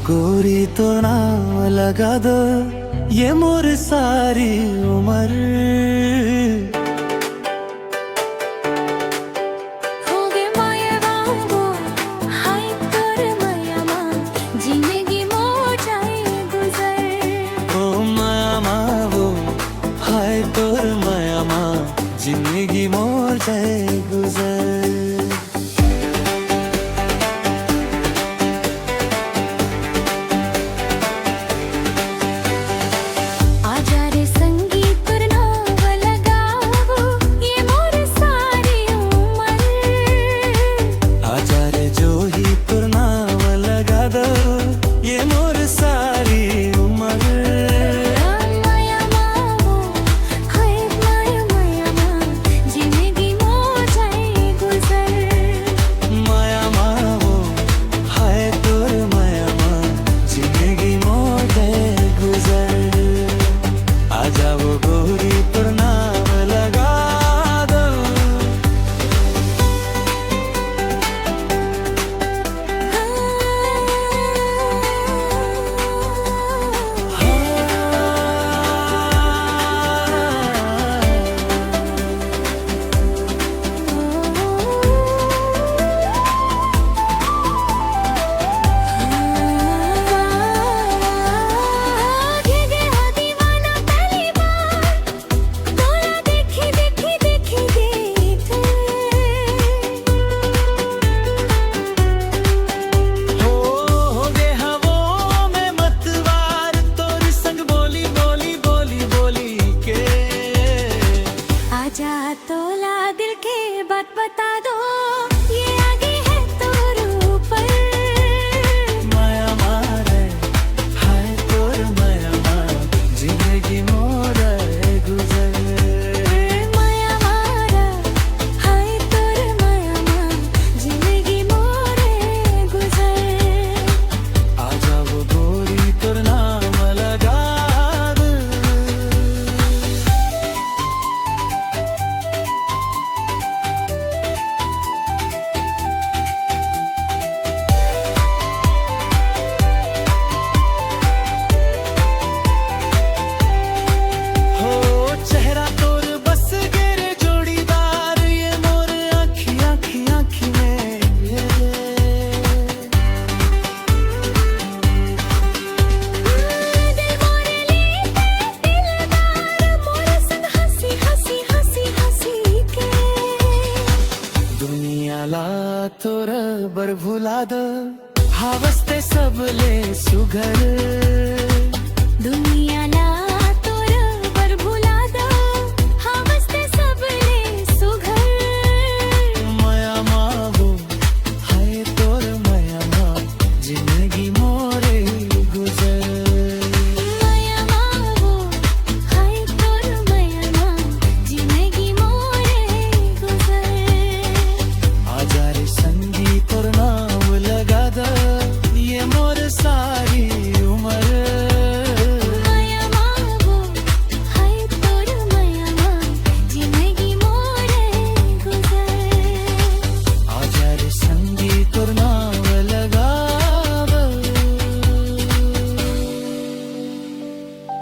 गोरी तो नाम लगा दो ये मोर सारी उम्र। जिंदगी मोर जाए गुजर। आजा रे संगीत नाव लगावो ये मोर सारी उम्र। आजा रे जो ही नाव लगा दो ये मोर सारी उम्र। तोला दिल के बात बता दो ये आगे है तोर ऊपर। माया मारे हाय तोर माया मार जिंदगी मोर गुजर। माया मारा हाय तोर माया मार जिंदगी मोर गुजर। आजा वो गोरी तोर नाम लगा दो। तोर बर भुला दो हावस्ते सबले सुघर।